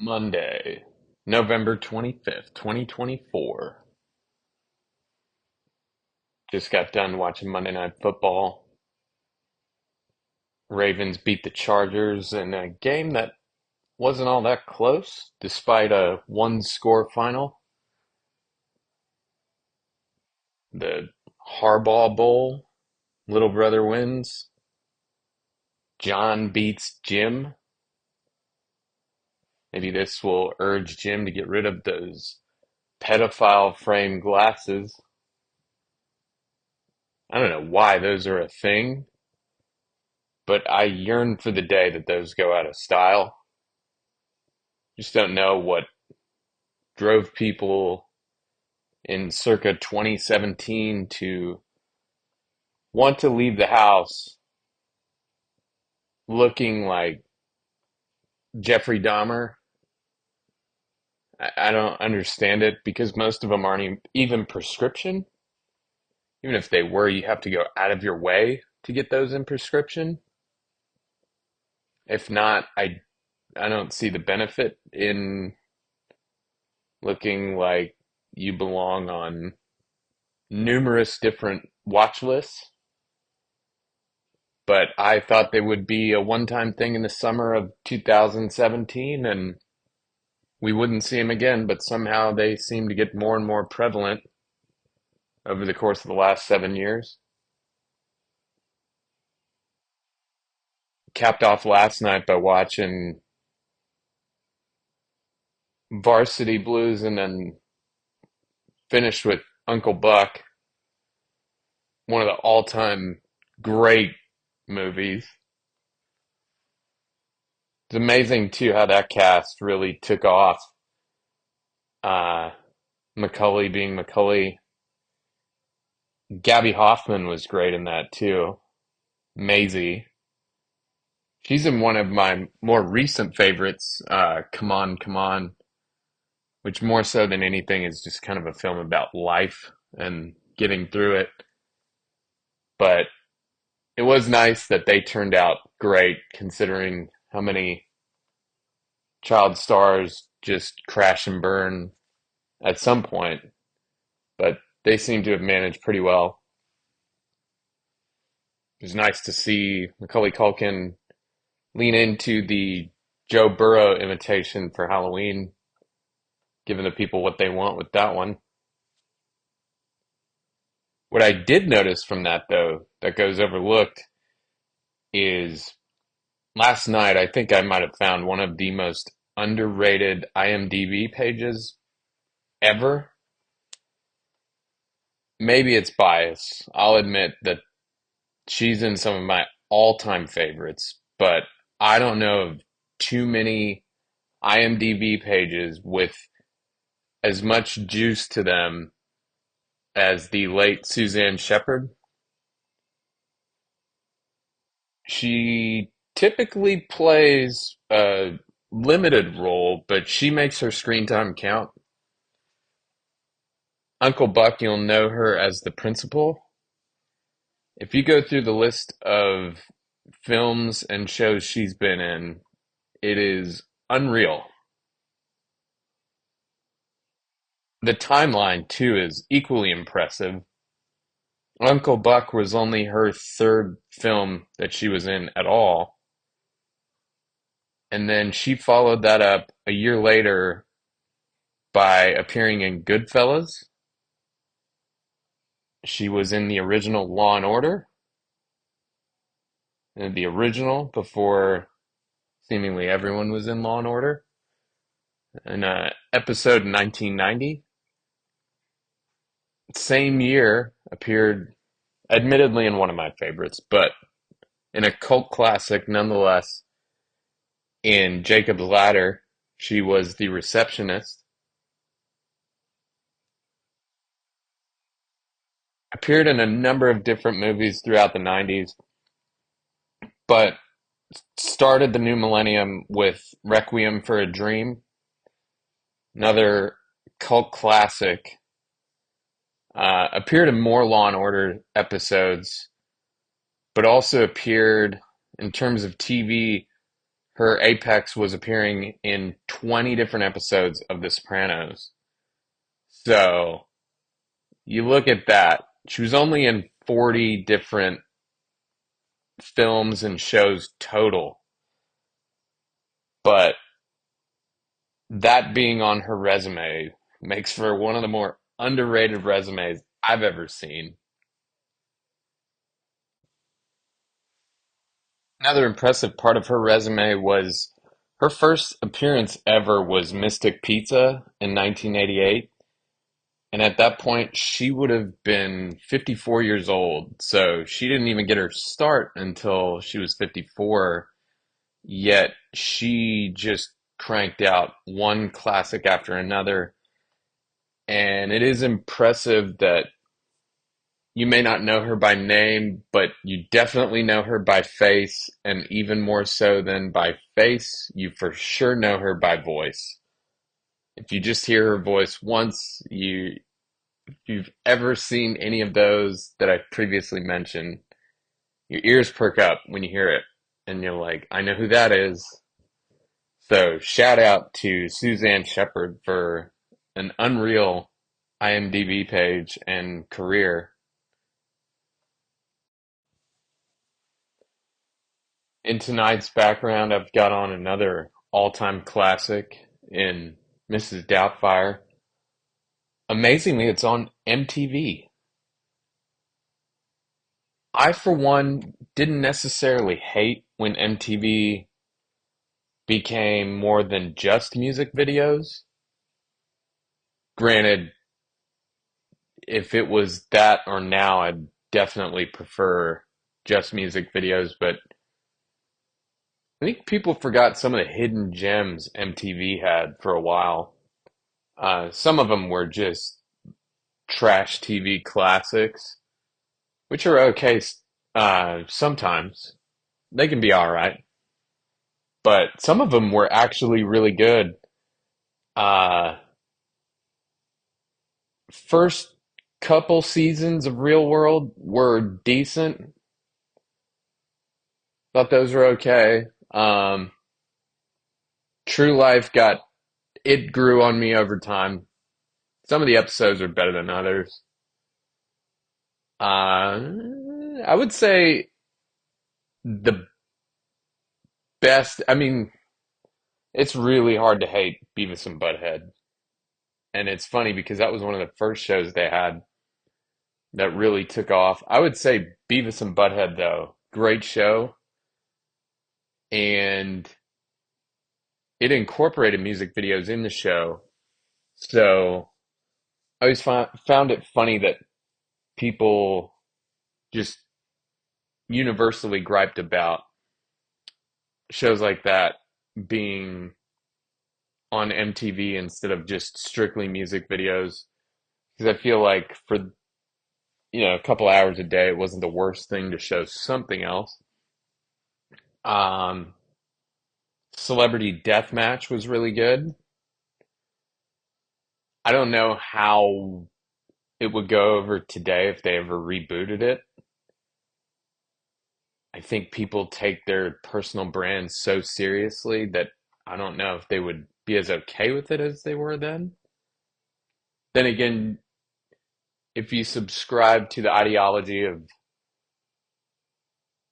Monday, November 25th, 2024. Just got done watching Monday Night Football. Ravens beat the Chargers in a game that wasn't all that close, despite a one-score final. The Harbaugh Bowl, little brother wins. John beats Jim. Maybe this will urge Jim to get rid of those pedophile frame glasses. I don't know why those are a thing, but I yearn for the day that those go out of style. Just don't know what drove people in circa 2017 to want to leave the house looking like Jeffrey Dahmer. I don't understand it because most of them aren't even prescription. Even if they were, you have to go out of your way to get those in prescription. If not, I don't see the benefit in looking like you belong on numerous different watch lists. But I thought they would be a one-time thing in the summer of 2017 and we wouldn't see them again, but somehow they seem to get more and more prevalent over the course of the last 7 years. Capped off last night by watching Varsity Blues and then finished with Uncle Buck, one of the all-time great movies. It's amazing too how that cast really took off. Uh, Macaulay being Macaulay. Gabby Hoffman was great in that too. Maisie. She's in one of my more recent favorites, Come On, Come On, which more so than anything is just kind of a film about life and getting through it. But it was nice that they turned out great considering how many child stars just crash and burn at some point. But they seem to have managed pretty well. It was nice to see Macaulay Culkin lean into the Joe Burrow imitation for Halloween, giving the people what they want with that one. What I did notice from that, though, that goes overlooked is last night I think I might have found one of the most underrated IMDb pages ever. Maybe it's bias. I'll admit that she's in some of my all-time favorites, but I don't know of too many IMDb pages with as much juice to them as the late Suzanne Shepherd. She typically plays a limited role, but she makes her screen time count. Uncle Buck, you'll know her as the principal. If you go through the list of films and shows she's been in, it is unreal. The timeline, too, is equally impressive. Uncle Buck was only her third film that she was in at all. And then she followed that up a year later by appearing in Goodfellas. She was in the original Law and Order, the original before seemingly everyone was in Law and Order, in episode 1990. Same year appeared, admittedly in one of my favorites, but in a cult classic nonetheless, in Jacob's Ladder. She was the receptionist. Appeared in a number of different movies throughout the 90s, but started the new millennium with Requiem for a Dream, another cult classic. Appeared in more Law and Order episodes, but also appeared in terms of TV her apex was appearing in 20 different episodes of The Sopranos. So you look at that. She was only in 40 different films and shows total. But that being on her resume makes for one of the more underrated resumes I've ever seen. Another impressive part of her resume was her first appearance ever was Mystic Pizza in 1988. And at that point, she would have been 54 years old. So she didn't even get her start until she was 54. Yet she just cranked out one classic after another. And it is impressive that you may not know her by name, but you definitely know her by face. And even more so than by face, you for sure know her by voice. If you just hear her voice once, if you've ever seen any of those that I previously mentioned, your ears perk up when you hear it, and you're like, I know who that is. So shout out to Suzanne Shepard for an unreal IMDb page and career. In tonight's background, I've got on another all-time classic in Mrs. Doubtfire. Amazingly, it's on MTV. I, for one, didn't necessarily hate when MTV became more than just music videos. Granted, if it was that or now, I'd definitely prefer just music videos, but I think people forgot some of the hidden gems MTV had for a while. Some of them were just trash TV classics, which are okay sometimes. They can be all right, but some of them were actually really good. Uh, First couple seasons of Real World were decent. Thought those were okay. True Life it grew on me over time. Some of the episodes are better than others. I would say the I mean, it's really hard to hate Beavis and Butthead. And it's funny because that was one of the first shows they had that really took off. I would say Beavis and Butthead, though, great show. And it incorporated music videos in the show. So I always found it funny that people just universally griped about shows like that being on MTV instead of just strictly music videos. Because I feel like for, a couple hours a day, it wasn't the worst thing to show something else. Um, Celebrity Deathmatch was really good. I don't know how it would go over today if they ever rebooted it. I think people take their personal brands so seriously that I don't know if they would be as okay with it as they were then. Then again, if you subscribe to the ideology of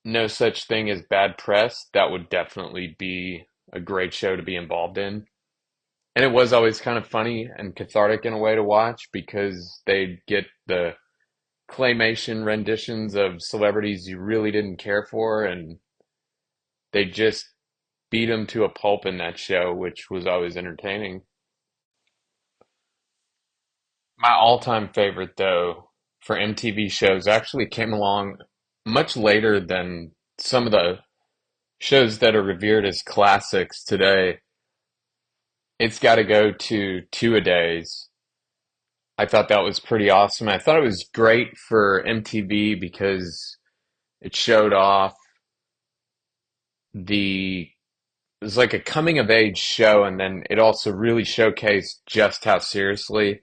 no such thing as bad press, that would definitely be a great show to be involved in. And it was always kind of funny and cathartic in a way to watch because they'd get the claymation renditions of celebrities you really didn't care for, and they just beat them to a pulp in that show, which was always entertaining. My all-time favorite, though, for MTV shows actually came along much later than some of the shows that are revered as classics today. It's got to go to Two-A-Days. I thought that was pretty awesome. I thought it was great for MTV because it showed off the it was like a coming of age show, and then it also really showcased just how seriously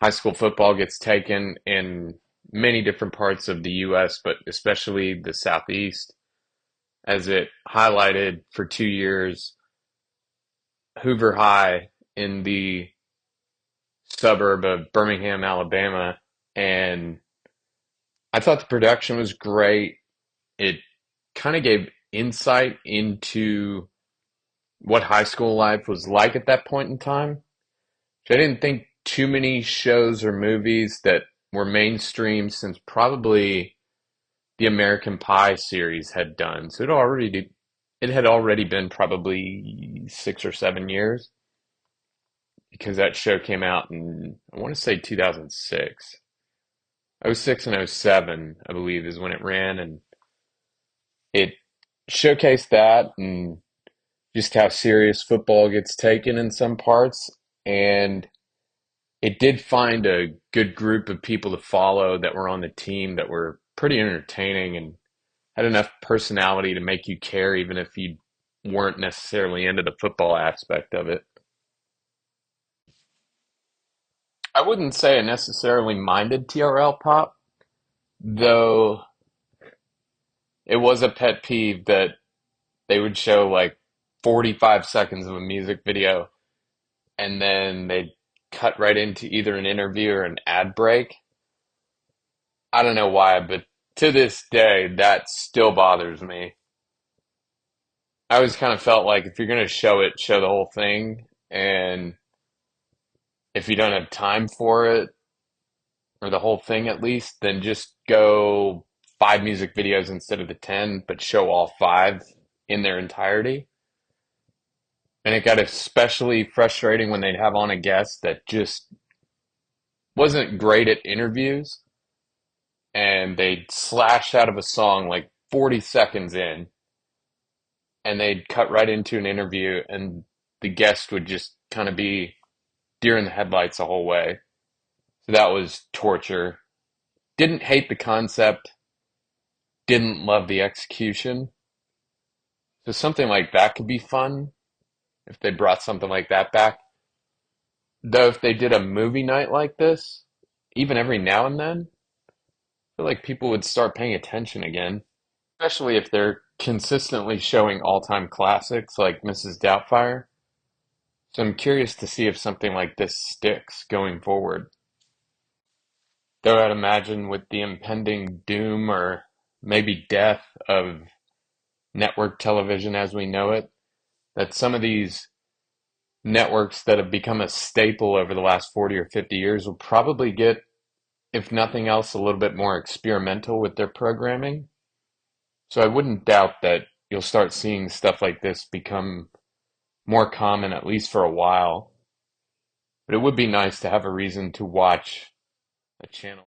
high school football gets taken in many different parts of the US, but especially the Southeast. as it highlighted for 2 years Hoover High in the suburb of Birmingham, Alabama. And I thought the production was great. It kind of gave insight into what high school life was like at that point in time. So I didn't think too many shows or movies that were mainstream since probably the American Pie series had done. So it had already been probably 6 or 7 years because that show came out in I want to say 2006. '06 and '07, I believe, is when it ran, and it showcased that and just how serious football gets taken in some parts. And it did find a good group of people to follow that were on the team that were pretty entertaining and had enough personality to make you care, even if you weren't necessarily into the football aspect of it. I wouldn't say I necessarily minded TRL pop, though it was a pet peeve that they would show like 45 seconds of a music video and then they'd cut right into either an interview or an ad break. I don't know why, but to this day, that still bothers me. I always kind of felt like if you're going to show it, show the whole thing. And if you don't have time for it, or the whole thing at least, then just go 5 music videos instead of the 10, but show all five in their entirety. And it got especially frustrating when they'd have on a guest that just wasn't great at interviews and they'd slash out of a song like 40 seconds in and they'd cut right into an interview and the guest would just kind of be deer in the headlights the whole way. So that was torture. Didn't hate the concept, didn't love the execution. So something like that could be fun if they brought something like that back. Though if they did a movie night like this, even every now and then, I feel like people would start paying attention again, especially if they're consistently showing all-time classics like Mrs. Doubtfire. So I'm curious to see if something like this sticks going forward. Though I'd imagine with the impending doom or maybe death of network television as we know it, that some of these networks that have become a staple over the last 40 or 50 years will probably get, if nothing else, a little bit more experimental with their programming. So I wouldn't doubt that you'll start seeing stuff like this become more common, at least for a while. But it would be nice to have a reason to watch a channel.